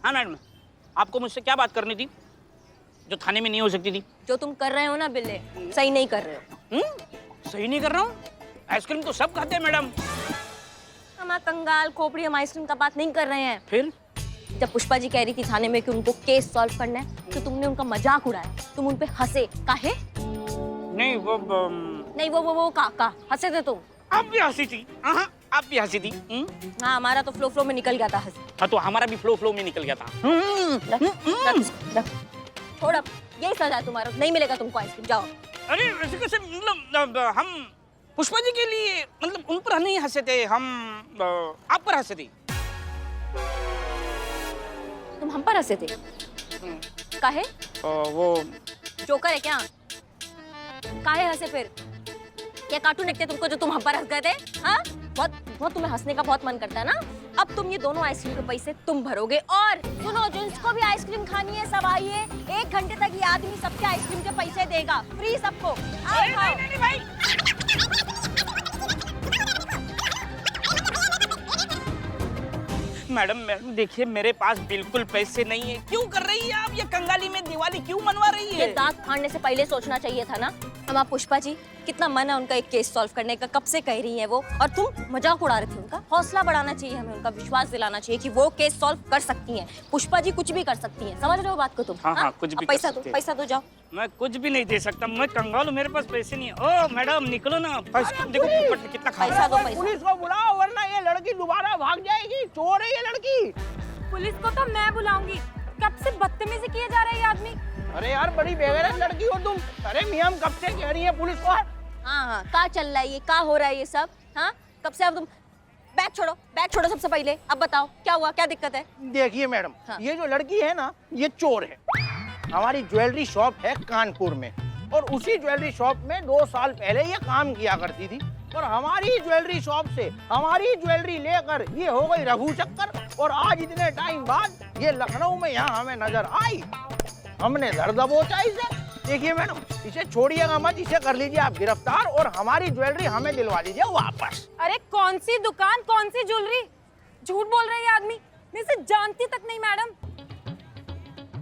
हाँ मैडम, आपको मुझसे क्या बात करनी थी जो थाने में नहीं हो सकती थी? जो तुम कर रहे हो ना बिल्ले, सही नहीं कर रहे हो। सही नहीं कर रहा हूँ? आइसक्रीम तो सब खाते हैं मैडम। हम कंगाल खोपड़ी, हम आइसक्रीम का बात नहीं कर रहे हैं। फिर जब पुष्पा जी कह रही थी थाने में कि उनको केस सॉल्व करना है, तो तुमने उनका मजाक उड़ाया, तुम उन पे हंसे। काहे? नहीं वो का हंसे थे तुम। आप भी हंसी थी। हाँ, आप भी हंसी थी। हाँ, हमारा तो फ्लो में निकल गया था हंसी। हाँ, तो हमारा भी फ्लो में निकल गया था। रख। छोड़, अब यही सजा है तुम्हारा, नहीं मिलेगा तुमको आइसक्रीम, जाओ। अरे वैसे कैसे, मतलब हम पुष्पा जी के लिए, मतलब उन पर नहीं हंसे थे हम, आप पर हंसे थे। तुम हम पर हंसे थे? काहे? वो जोकर है क्या? काहे हंसे फिर? क्या कार्टून देखते तुमको जो तुम हम पर हंस गए थे? हाँ, बहुत तुम्हें हंसने का बहुत मन करता है ना। अब तुम ये दोनों आइसक्रीम के पैसे तुम भरोगे। और सुनो, जिसको भी आइसक्रीम खानी है सब आइए, 1 घंटे तक ये आदमी सबके आइसक्रीम के पैसे देगा, फ्री सबको। नहीं भाई। मैडम देखिए, मेरे पास बिल्कुल पैसे नहीं है। क्यों कर रही है आप ये कंगाली में दिवाली क्यों मनवा रही है? ये दांत फाड़ने से पहले सोचना चाहिए था ना। हम आप पुष्पा जी, कितना मन है उनका एक केस सॉल्व करने का, कब से कह रही हैं वो, और तुम मजाक उड़ा रहे थे उनका। हौसला बढ़ाना चाहिए हमें, उनका विश्वास दिलाना चाहिए कि वो केस सॉल्व कर सकती हैं। पुष्पा जी कुछ भी कर सकती हैं, समझ रहे हो बात को तुम? हाँ, कुछ भी पैसा दो, पैसा दो, जाओ। मैं कुछ भी नहीं दे सकता, मैं कंगाल हूँ, मेरे पास पैसे नहीं है। ओ मैडम निकलो ना, देखो पोपट कितना खा रहा है। पैसा दो, पैसा। पुलिस को बुलाओ वरना ये लड़की दोबारा भाग जाएगी। चोर है ये लड़की। पुलिस को तो मैं बुलाऊंगी। कब से बदतमीजी किए जा रहा है ये आदमी। अरे यार, बड़ी बेगैरत लड़की हो तुम। अरे मियां, कब से कह रही है पुलिस को? हाँ, क्या चल रहा है ये, क्या हो रहा है ये सब? हाँ, कब से? अब तुम बैग छोड़ो सबसे पहले। अब बताओ क्या हुआ, क्या दिक्कत है? देखिए मैडम, हाँ। ये जो लड़की है ना, ये चोर है। हमारी ज्वेलरी शॉप है कानपुर में, और उसी ज्वेलरी शॉप में 2 साल पहले ये काम किया करती थी। और हमारी ज्वेलरी शॉप से हमारी ज्वेलरी लेकर ये हो गई रघु चक्कर, और आज इतने टाइम बाद ये लखनऊ में यहाँ हमें नजर आई। हमने दर दबोचा इसे। देखिए मैडम, इसे छोड़िएगा मत, इसे कर लीजिए आप गिरफ्तार, और हमारी ज्वेलरी हमें दिलवा दीजिए वापस। अरे कौन सी दुकान, कौन सी ज्वेलरी? झूठ बोल रही है आदमी, मैं इसे जानती तक नहीं मैडम।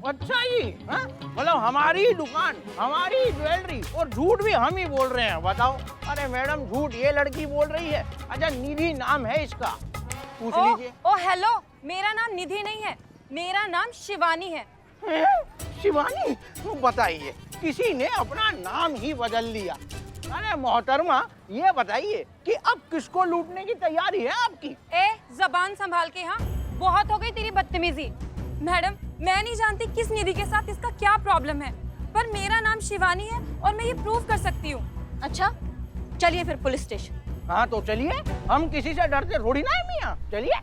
अच्छा जी, हाँ? मतलब हमारी दुकान, हमारी ज्वेलरी, और झूठ भी हम ही बोल रहे हैं, बताओ। अरे मैडम, झूठ ये लड़की बोल रही है। अच्छा, निधि नाम है इसका, पूछ लीजिए। ओ हेलो, मेरा नाम निधि नहीं है, मेरा नाम शिवानी है। शिवानी? तो बताइए, किसी ने अपना नाम ही बदल लिया। अरे मोहतरमा, ये बताइए कि अब किसको लूटने की तैयारी है आपकी? ए, जबान संभाल के। हाँ, बहुत हो गई तेरी बदतमीजी। मैडम, मैं नहीं जानती किस निधि के साथ इसका क्या प्रॉब्लम है, पर मेरा नाम शिवानी है और मैं ये प्रूव कर सकती हूँ। अच्छा, चलिए फिर पुलिस स्टेशन। हाँ तो चलिए, हम किसी से डरते थोड़ी ना है मियां, चलिए।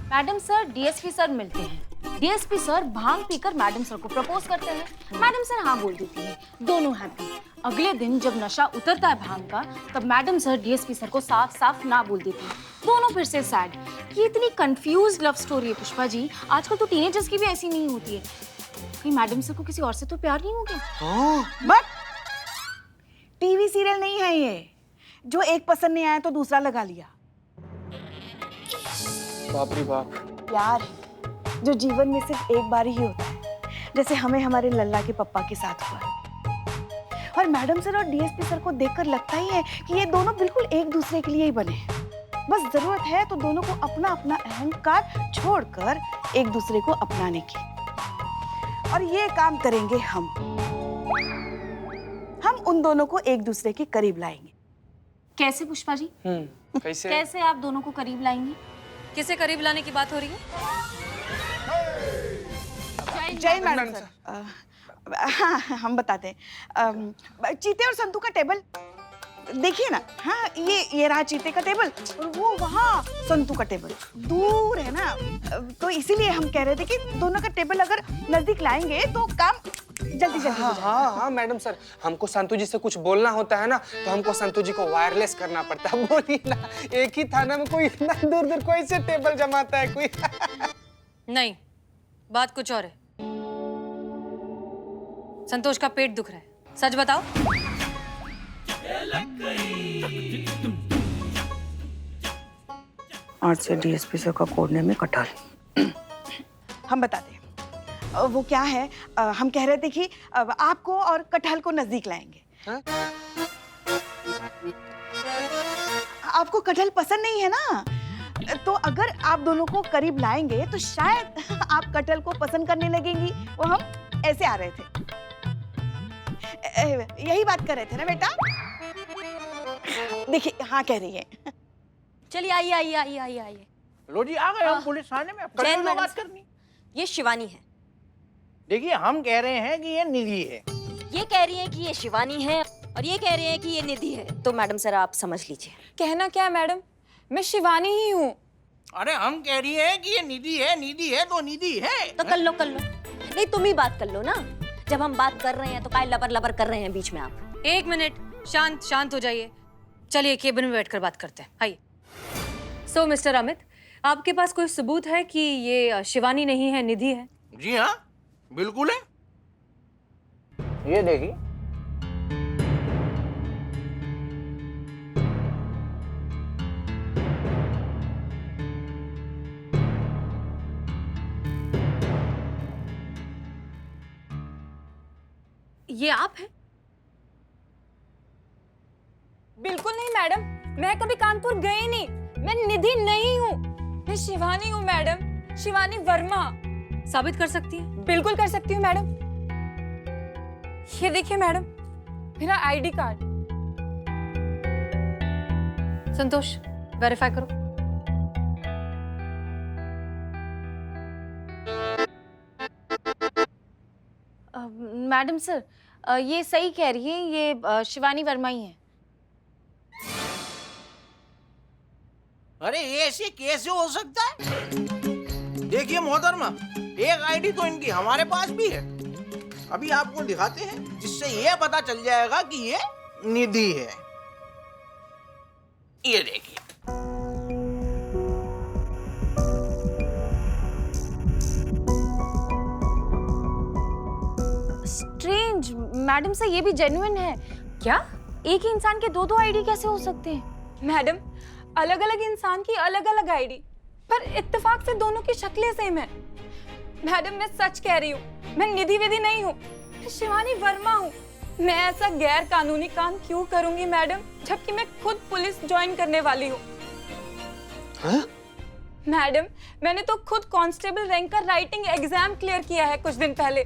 मैडम सर, डीएसपी सर मिलते हैं। डीएसपी सर भांग पीकर मैडम सर को प्रपोज करते हैं। मैडम सर हाँ बोल देती है, दोनों हैप्पी। अगले दिन जब नशा उतरता है भांग का, तब मैडम सर डीएसपी सर को साफ साफ ना बोल देती है। दोनों फिर से सैड। ये इतनी कंफ्यूज लव स्टोरी है पुष्पा जी, आजकल तो टीनेजर्स की भी ऐसी नहीं होती है। कहीं मैडम सर को किसी और से तो प्यार नहीं हो गया? बट टीवी सीरियल नहीं है ये, जो एक पसंद नहीं आया तो दूसरा लगा लिया। बाप रे बाप। प्यार है जो जीवन में सिर्फ एक बार ही होता है, जैसे हमें हमारे लल्ला के पप्पा के साथ हुआ। और मैडम सर और डीएसपी सर को देखकर लगता ही है कि ये दोनों बिल्कुल एक दूसरे के लिए ही बने हैं। बस जरूरत है तो दोनों को अपना अपना अहंकार छोड़कर एक दूसरे को अपनाने की। और ये काम करेंगे हम उन दोनों को एक दूसरे के करीब लाएंगे। कैसे पुष्पा जी? कैसे? कैसे आप दोनों को करीब लाएंगी? किसे करीब लाने की बात हो रही है? जय मैडम सर। हाँ, हम बताते हैं। चीते और संतू का टेबल देखिए ना। हाँ, ये रहा चीते का टेबल, और वो वहाँ संतू का टेबल दूर है ना। तो इसीलिए हम कह रहे थे कि दोनों का टेबल अगर नजदीक लाएंगे तो काम जल्दी जल्दी हो जाएगा। हाँ मैडम सर, हमको संतू जी से कुछ बोलना होता है ना, तो हमको संतू जी को वायरलेस करना पड़ता है। बोलिए ना, एक ही थाना में कोई इतना दूर दूर कोई से टेबल जमाता है कोई? नहीं, बात कुछ और है। संतोष का पेट दुख रहा है, सच बताओ। आज से डीएसपी सर का कोड नेम है कटहल। हम बताते हैं। वो क्या है, हम कह रहे थे कि आपको और कटहल को नजदीक लाएंगे। हाँ? आपको कटहल पसंद नहीं है ना, तो अगर आप दोनों को करीब लाएंगे तो शायद आप कटहल को पसंद करने लगेंगी। वो हम ऐसे आ रहे थे, यही बात कर रहे थे ना बेटा? देखिए हाँ कह रही है। चलिए आइए आइए आइए आइए आइए। लो जी आ गए हम पुलिस थाने में। अब जैन कटहल में मैडम बात करनी। ये शिवानी है। देखिए हम कह रहे हैं कि ये निधि है। ये कह रही है कि ये शिवानी है और ये कह रहे हैं कि ये निधि है। तो मैडम सर आप समझ लीजिए। कहना क्या है मैडम, मैं शिवानी ही हूँ। अरे हम कह रही हैं कि ये निधि है तो निधि है। तो कर लो नहीं, तुम ही बात कर लो ना। जब हम बात कर रहे हैं तो काय लबर लबर कर रहे हैं बीच में आप। एक मिनट, शांत हो जाइए। चलिए केबिन में बैठकर बात करते हैं। आइए। सो मिस्टर अमित, आपके पास कोई सबूत है कि ये शिवानी नहीं है, निधि है? जी हाँ बिल्कुल है। ये देखिए। ये आप हैं? बिल्कुल नहीं मैडम, मैं कभी कानपुर गई नहीं। मैं निधि नहीं हूँ, मैं शिवानी हूँ मैडम, शिवानी वर्मा। साबित कर सकती हैं? बिल्कुल कर सकती हूँ मैडम। ये देखिए मैडम, मेरा आईडी कार्ड। संतोष, वेरीफाई करो। मैडम सर, ये सही कह रही है, ये शिवानी वर्मा ही है। अरे ये ऐसे कैसे हो सकता है? देखिए मोहतरमा, एक आईडी तो इनकी हमारे पास भी है। अभी आपको दिखाते हैं, जिससे ये पता चल जाएगा कि ये निधि है। ये देखिए। स्ट्रेंज, मैडम सर ये भी जेन्युइन है। क्या एक ही इंसान के दो आईडी कैसे हो सकते हैं? मैडम, अलग अलग इंसान की अलग अलग आईडी, पर इत्तेफाक से दोनों की शक्लें सेम है। मैडम मैं सच कह रही हूँ, मैं निधि विधि नहीं हूँ, मैं शिवानी वर्मा हूँ। मैं ऐसा गैर कानूनी काम क्यों करूंगी मैडम, जबकि मैं खुद पुलिस ज्वाइन करने वाली हूँ। मैडम मैंने तो खुद कांस्टेबल रैंक का राइटिंग एग्जाम क्लियर किया है कुछ दिन पहले।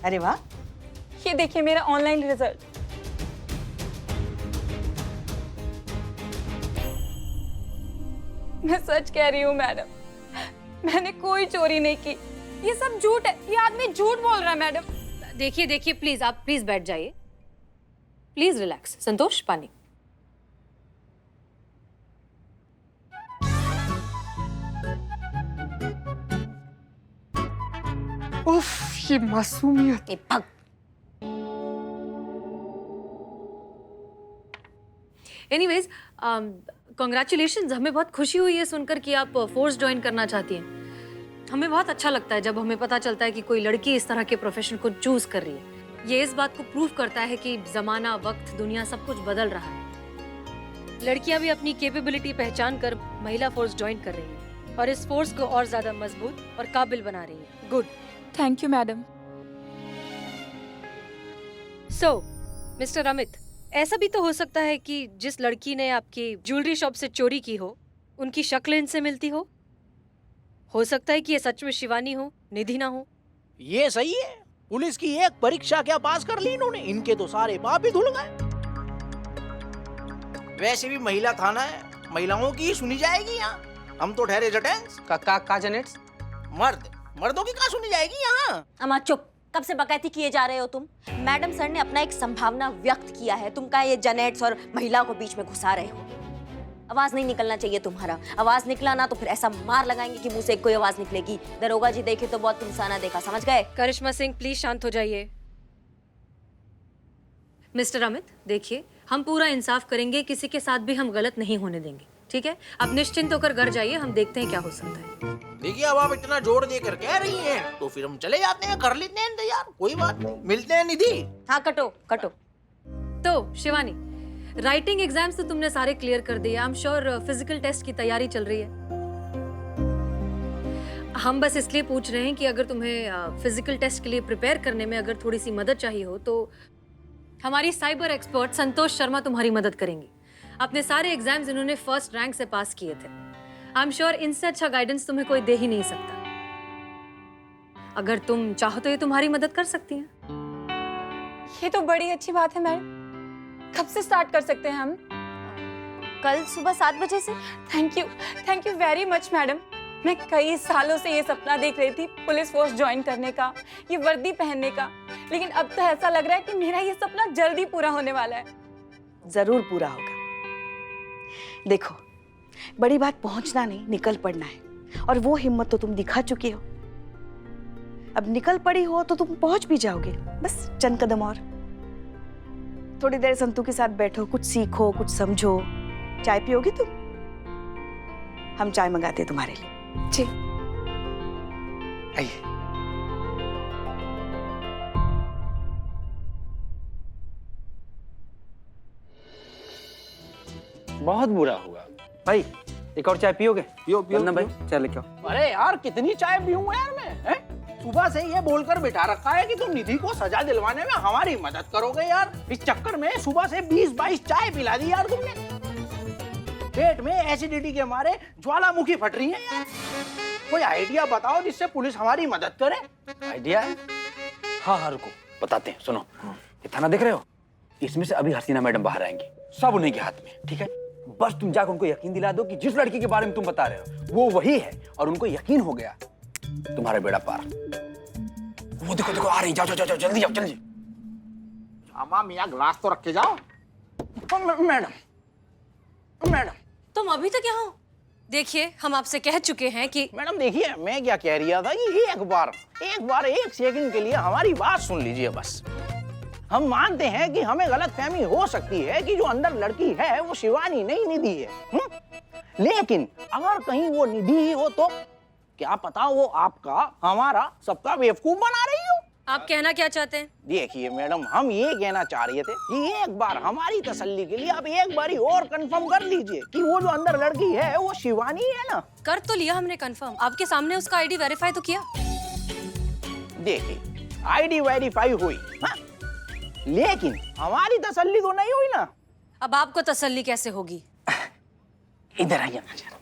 अरे वाह। ये देखिए मेरा ऑनलाइन रिजल्ट। मैं सच कह रही हूँ मैडम, मैंने कोई चोरी नहीं की। ये सब झूठ है, ये आदमी झूठ बोल रहा है मैडम। देखिए प्लीज, आप प्लीज बैठ जाइए। Please relax. संतोष, पानी। उफ, ये मासूमियत। भग। Anyways, congratulations. हमें बहुत खुशी हुई है सुनकर कि आप फोर्स ज्वाइन करना चाहती हैं। हमें बहुत अच्छा लगता है जब हमें पता चलता है कि कोई लड़की इस तरह के प्रोफेशन को चूज कर रही है। ये इस बात को प्रूव करता है कि जमाना, वक्त, दुनिया सब कुछ बदल रहा है। लड़कियां भी अपनी कैपेबिलिटी पहचान कर महिला फोर्स ज्वाइन कर रही हैं और इस फोर्स को और ज्यादा मजबूत और काबिल बना रही हैं। Good. Thank you madam. So mister Amit, ऐसा भी तो हो सकता है कि जिस लड़की ने आपकी ज्वेलरी शॉप से चोरी की हो, उनकी शक्ल इनसे मिलती हो सकता है कि ये सच में शिवानी हो, निधि ना हो। ये सही है। पुलिस की एक परीक्षा क्या पास कर ली इन्होंने, इनके तो सारे पाप ही धुल गए। वैसे भी महिला थाना है, महिलाओं की ही सुनी जाएगी यहाँ। हम तो ठहरे जटेंस। का जेनेट्स? मर्दों की कहाँ सुनी जाएगी यहाँ? अम्मा चुप, कब से बकैती किए जा रहे हो तुम? मैडम सर ने अपना एक संभावना व्यक्त किया है, तुम क्या ये जनेट्स और महिला को बीच में घुसा रहे हो? आवाज नहीं निकलना चाहिए तुम्हारा। आवाज निकला ना तो फिर ऐसा मार लगाएंगे कि मुंह से कोई आवाज निकलेगी। दरोगा जी देखे तो बहुत इंसाना देखा, समझ गए? करिश्मा सिंह, प्लीज शांत हो जाइए। मिस्टर अमित, देखिए हम पूरा इंसाफ करेंगे, किसी के साथ भी हम गलत नहीं होने देंगे, ठीक है? आप निश्चिंत होकर घर जाइए, हम देखते हैं क्या हो सकता है। देखिए अब आप इतना जोर देकर कह रही हैं, तो फिर हम चले जाते हैं, कर लेते हैं इंतजार, कोई बात नहीं। मिलते हैं निधि। हाँ कटो। तो शिवानी, राइटिंग एग्जाम्स तो तुमने सारे क्लियर कर दिए। I am sure physical test की तैयारी चल रही है। हम बस इसलिए पूछ रहे हैं कि अगर तुम्हें फिजिकल टेस्ट के लिए प्रिपेयर करने में अगर थोड़ी सी मदद चाहिए हो तो हमारी साइबर एक्सपर्ट संतोष शर्मा तुम्हारी मदद करेंगी। अपने सारे एग्जाम्स इन्होंने फर्स्ट रैंक से पास किए थे। आई एम श्योर इनसे अच्छा गाइडेंस तुम्हें कोई दे ही नहीं सकता। अगर तुम चाहो तो ये तुम्हारी मदद कर सकती हैं। ये तो बड़ी अच्छी बात है मैडम। कब से स्टार्ट कर सकते हैं हम? कल सुबह 7 बजे से। Thank you very much madam. मैं कई सालों से ये सपना देख रही थी, पुलिस फोर्स ज्वाइन करने का, ये वर्दी पहनने का, लेकिन अब तो ऐसा लग रहा है कि मेरा ये सपना जल्दी पूरा होने वाला है। जरूर पूरा होगा। देखो, बड़ी बात पहुंचना नहीं, निकल पड़ना है, और वो हिम्मत तो तुम दिखा चुके हो। अब निकल पड़ी हो तो तुम पहुंच भी जाओगे, बस चंद कदम और। थोड़ी देर संतू के साथ बैठो, कुछ सीखो, कुछ समझो। चाय पियोगी तुम? हम चाय मंगाते हैं तुम्हारे लिए। जी। आइए। बहुत बुरा हुआ भाई, एक और चाय पियोगे? पियो पियो वरना भाई पियो। चाय लेके आओ। अरे यार, कितनी चाय पीऊंगा यार मैं, हैं? सुबह से ये बोलकर बिठा रखा है कि तुम निधि को सजा दिलवाने में हमारी मदद करोगे यार। इस चक्कर में सुबह से 20-22 चाय पिला दी यार तुमने। पेट में एसिडिटी के मारे ज्वालामुखी फट रही है यार। कोई आइडिया बताओ जिससे पुलिस हमारी मदद करे। आइडिया है? हाँ, रुको बताते हैं। सुनो, ये थाना देख रहे हो? इसमें से अभी हसीना मैडम बाहर आएंगी, सब उन्हीं के हाथ में, ठीक है? बस तुम जाकर उनको यकीन दिला दो कि जिस लड़की के बारे में तुम बता रहे हो वो वही है, और उनको यकीन हो गया, तुम्हारा बेड़ा पार। वो देखो देखो आ रही, जाओ जाओ जाओ, जल्दी जाओ जल्दी। अम्मा मियाँ, ग्लास तो रख के जाओ। मैडम तुम अभी तक यहाँ हो? देखिए, हम आपसे कह चुके हैं कि मैडम देखिए, मैं क्या कह रहा था कि एक बार 1 सेकंड के लिए हमारी बात सुन लीजिए बस। हम मानते हैं कि हमें गलतफहमी हो सकती है कि जो अंदर लड़की है वो शिवानी नहीं, निधि है। लेकिन अगर कहीं वो निधि ही हो तो क्या पता वो आपका, हमारा, सबका बेवकूफ बना रही हो। आप कहना क्या चाहते हैं? देखिए मैडम, हम ये कहना चाह रहे थे कि एक बार हमारी तसल्ली के लिए आप एक बारी और कंफर्म कर लीजिए कि वो जो अंदर लड़की है वो शिवानी है ना। कर तो लिया हमने कंफर्म, आपके सामने उसका आईडी वेरीफाई तो किया। देखिए, आईडी वेरीफाई हुई, हाँ? लेकिन हमारी तसल्ली तो नहीं हुई ना। अब आपको तसल्ली कैसे होगी? इधर आइए ना जरा।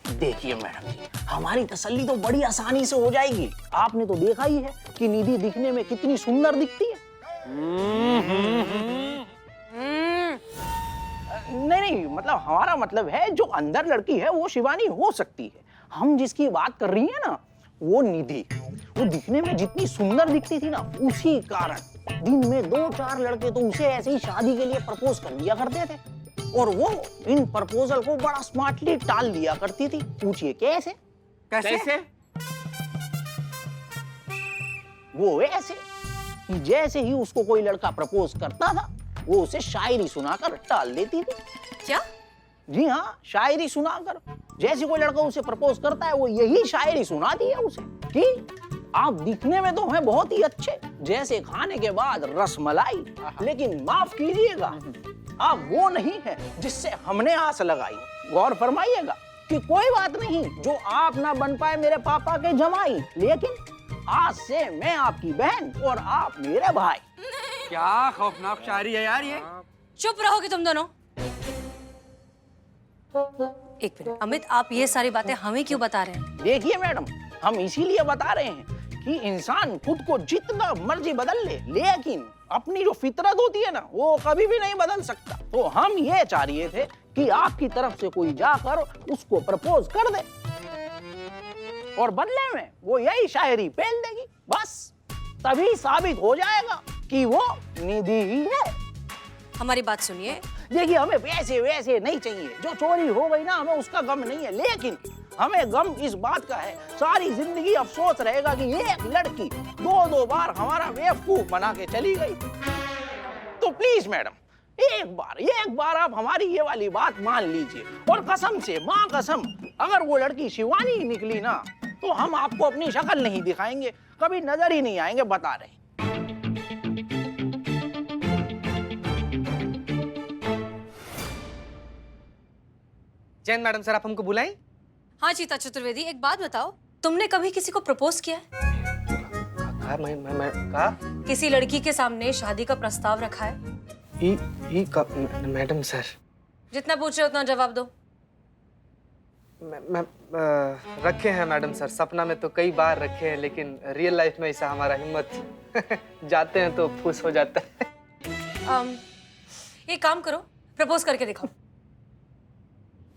देखिए मैडम जी, हमारी तसल्ली तो बड़ी आसानी से हो जाएगी। आपने तो देखा ही है कि निधि दिखने में कितनी सुंदर दिखती है। नहीं, मतलब हमारा मतलब है जो अंदर लड़की है वो शिवानी हो सकती है। हम जिसकी बात कर रही है ना, वो निधि। वो दिखने में जितनी सुंदर दिखती थी ना, उसी कारण दिन में 2-4 लड़के तो उसे ऐसे ही शादी के लिए प्रपोज कर दिया करते थे, और वो इन प्रपोजल को बड़ा स्मार्टली टाल दिया करती थी। पूछिए कैसे? कैसे? वो ऐसे कि जैसे ही उसको कोई लड़का प्रपोज करता था, वो उसे शायरी सुनाकर टाल देती थी। क्या? जी हाँ, शायरी सुनाकर। जैसे कोई लड़का उसे प्रपोज करता है, वो यही शायरी सुनाती है उसे कि आप दिखने में तो हैं बहुत ही अच्छे, जैसे खाने के बाद रसमलाई, लेकिन माफ कीजिएगा, आप वो नहीं है जिससे हमने आस लगाई। गौर फरमाइएगा कि कोई बात नहीं जो आप ना बन पाए मेरे पापा के जमाई, लेकिन आज से मैं आपकी बहन और आप मेरे भाई। क्या खौफनाक शायरी है यार ये। चुप रहोगे तुम दोनों। एक मिनट, अमित, आप ये सारी बातें हमें क्यों बता रहे हैं? देखिए मैडम, हम इसीलिए बता रहे हैं कि इंसान खुद को जितना मर्जी बदल ले, लेकिन अपनी जो फितरत होती है ना, वो कभी भी नहीं बदल सकता। तो हम ये चाह रहे थे कि आपकी तरफ से कोई जाकर उसको प्रपोज कर दे, और बदले में वो यही शायरी पहन देगी। बस तभी साबित हो जाएगा कि वो निधि ही है। हमारी बात सुनिए। देखिए, हमें वैसे वैसे नहीं चाहिए। जो चोरी हो गई ना, हमें उसका गम नहीं है, लेकिन हमें गम इस बात का है, सारी जिंदगी अफसोस रहेगा कि एक लड़की 2-2 बार हमारा बेवकूफ बना के चली गई। तो प्लीज मैडम, एक बार आप हमारी ये वाली बात मान लीजिए, और कसम से, माँ कसम, अगर वो लड़की शिवानी ही निकली ना, तो हम आपको अपनी शक्ल नहीं दिखाएंगे, कभी नजर ही नहीं आएंगे, बता रहे। जैन मैडम सर, आप हमको बुलाएं? हाँ चीता चतुर्वेदी, एक बात बताओ, तुमने कभी किसी को प्रपोज किया है? कहा किसी लड़की के सामने शादी का प्रस्ताव रखा है? मैडम सर, जितना पूछ रहे हो उतना जवाब दो। मैं रखे हैं मैडम सर, सपना में तो कई बार रखे हैं, लेकिन रियल लाइफ में ऐसा हमारा हिम्मत जाते हैं तो फुस हो जाता है। एक काम करो, प्रपोज करके दिखाओ,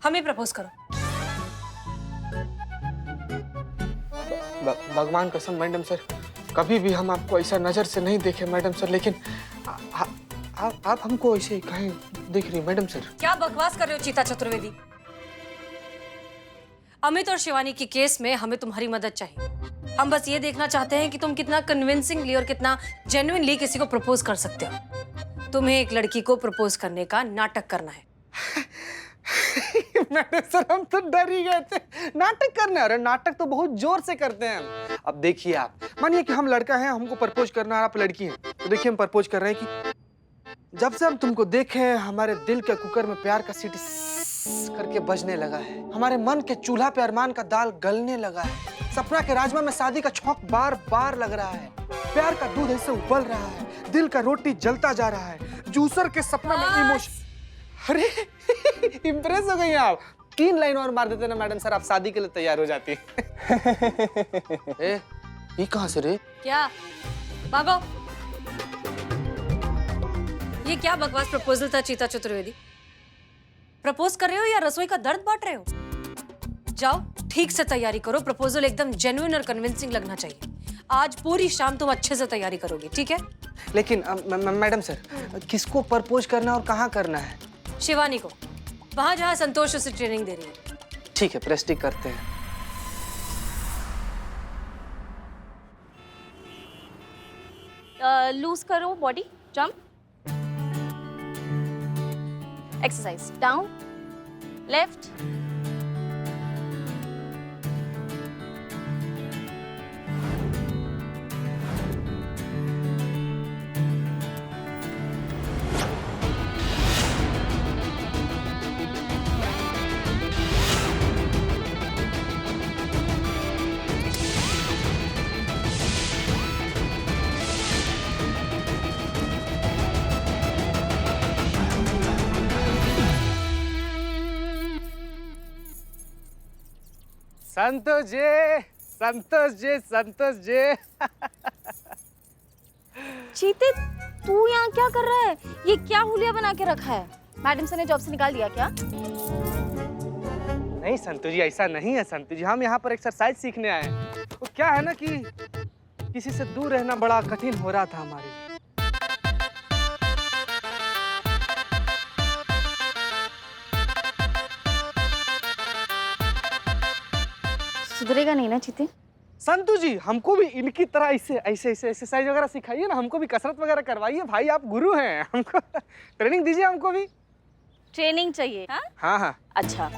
हमें प्रपोज करो। भगवान कसम मैडम सर, कभी भी हम आपको ऐसा नजर से नहीं देखे मैडम सर, लेकिन आप हमको ऐसे कहीं दिख रही मैडम सर। क्या बकवास कर रहे हो चीता चतुर्वेदी? अमित और शिवानी की केस में हमें तुम्हारी मदद चाहिए। हम बस ये देखना चाहते हैं कि तुम कितना कन्विंसिंगली और कितना जेन्युइनली किसी को प्रपोज कर सकते हो। तुम्हें एक लड़की को प्रपोज करने का नाटक करना है। मैडम सर, हम तो डर ही गए थे। नाटक करना है? अरे नाटक तो बहुत जोर से करते हैं हम। अब देखिए, आप मानिए कि हम लड़का हैं, हमको प्रपोज करना है, आप लड़की हैं, तो देखिए हम प्रपोज कर रहे हैं कि जब से हम तुमको देखे हैं, हमारे दिल के कुकर में प्यार का सीटी करके बजने लगा है, हमारे मन के चूल्हा पे अरमान का दाल गलने लगा है, सपना के राजमा में शादी का छौंक बार बार लग रहा है, प्यार का दूध ऐसे उबल रहा है, दिल का रोटी जलता जा रहा है, जूसर के सपना में इमोशन। अरे इम्प्रेस हो गई आप। 3 लाइन और मार देते ना मैडम सर, आप शादी के लिए तैयार हो जाती। ये कहाँ से रे? क्या भागो? ये क्या बकवास प्रपोजल था चीता चतुर्वेदी? प्रपोज कर रहे हो या रसोई का दर्द बांट रहे हो? जाओ ठीक से तैयारी करो, प्रपोजल एकदम जेन्युइन और कन्विंसिंग लगना चाहिए। आज पूरी शाम तुम अच्छे से तैयारी करोगे, ठीक है? लेकिन मैडम सर, किसको प्रपोज करना और कहाँ करना है? शिवानी को, वहां जहां संतोष उसे ट्रेनिंग दे रही है। ठीक है, प्रेस्टिक करते हैं। लूज करो body, jump, exercise, down, left, Santosh ji, Santosh ji, Santosh ji. चीते तू यहाँ क्या कर रहा है? ये क्या हुलिया बना के रखा है? मैडम सर ने जॉब से निकाल दिया क्या? नहीं संतोष जी, ऐसा नहीं है संतोष जी, हम यहाँ पर एक्सरसाइज सीखने आए हैं। वो क्या है ना कि किसी से दूर रहना बड़ा कठिन हो रहा था हमारे लिए। सुधरेगा नहीं ना चीते? संतु जी, हमको भी इनकी तरह ऐसे ऐसे ऐसे एक्सरसाइज वगैरह सिखाइए ना, हमको भी कसरत वगैरह करवाइए। भाई आप गुरु हैं, हमको ट्रेनिंग दीजिए हमको भी। ट्रेनिंग चाहिए? हाँ हाँ हाँ। अच्छा,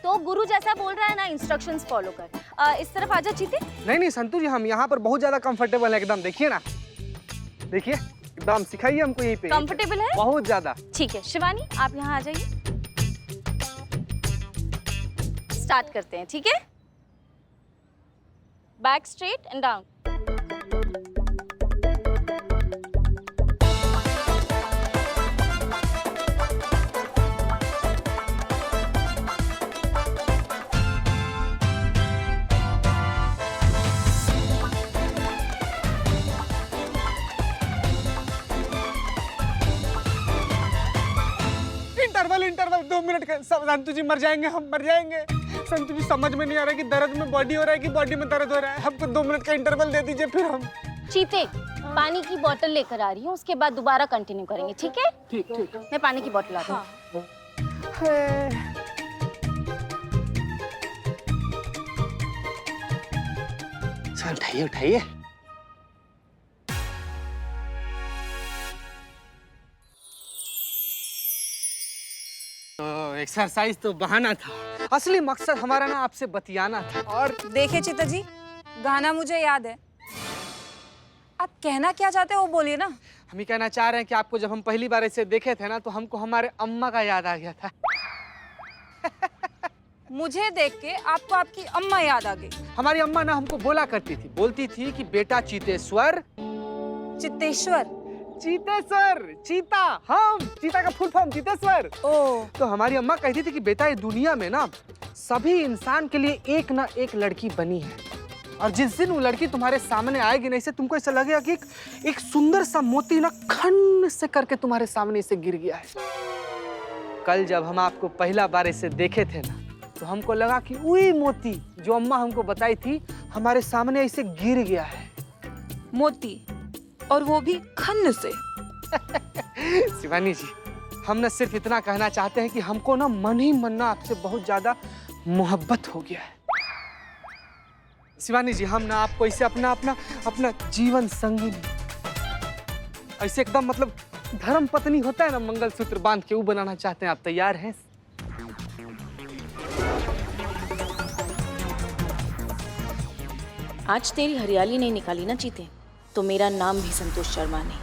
तो गुरु जैसा बोल रहा है ना, इंस्ट्रक्शंस फॉलो कर। इस तरफ आजा चीते। नहीं नहीं संतु जी, हम यहाँ पर बहुत ज्यादा कंफर्टेबल है एकदम। देखिए ना, देखिए एकदम सिखाइए हमको यहीं पे। कंफर्टेबल है? बहुत ज्यादा। ठीक है शिवानी, आप यहाँ आ जाइए, स्टार्ट करते हैं, ठीक है? Back straight and down. Interval interval 2 minute का। संतु जी मर जाएंगे, हम मर जाएंगे। संतु जी समझ में नहीं आ रहा कि दर्द में बॉडी हो रहा है कि बॉडी में दर्द हो रहा है। हमको 2 मिनट का इंटरवल दे दीजिए, फिर हम। चीते, पानी की बोतल लेकर आ रही हूँ, उसके बाद दोबारा कंटिन्यू करेंगे, ठीक है? ठीक ठीक। मैं पानी की बोतल लाती हूँ। सर उठाइए उठाइए। एक्सरसाइज तो बहाना था, असली मकसद हमारा ना आपसे बतियाना था। और देखिए चीता जी, गाना मुझे याद है। आप कहना क्या चाहते हो वो बोलिए ना। हम ही कहना चाह रहे हैं कि आपको जब हम पहली बार ऐसे देखे थे ना, तो हमको हमारे अम्मा का याद आ गया था। मुझे देख के आपको आपकी अम्मा याद आ गई। हमारी अम्मा ना हमको बोलती थी कि बेटा चीतेश्वर। चित्तेश्वर? चीतेश्वर, चीता, हम चीता का फुल फॉर्म चीतेश्वर। ओ, तो हमारी अम्मा कहती थी कि बेटा ये दुनिया में ना सभी इंसान के लिए एक ना एक लड़की बनी है, और जिस दिन वो लड़की तुम्हारे सामने आएगी ना, इसे तुमको ऐसा लगेगा कि एक सुंदर सा मोती ना खन से करके तुम्हारे सामने इसे गिर गया है। कल जब हम आपको पहला बार इसे देखे थे ना, तो हमको लगा कि वही मोती जो अम्मा हमको बताई थी हमारे सामने इसे गिर गया है। मोती, और वो भी खन्न से। शिवानी जी, हम ना सिर्फ इतना कहना चाहते हैं कि हमको ना मन ही मन ना आपसे बहुत ज्यादा मोहब्बत हो गया है। शिवानी जी, हम ना आपको इसे अपना जीवन संगी, ऐसे एकदम मतलब धर्म पत्नी होता है ना, मंगलसूत्र बांध के वो बनाना चाहते हैं। आप तैयार हैं? आज तेरी हरियाली नहीं निकाली ना चीते, तो मेरा नाम भी संतोष शर्मा नहीं।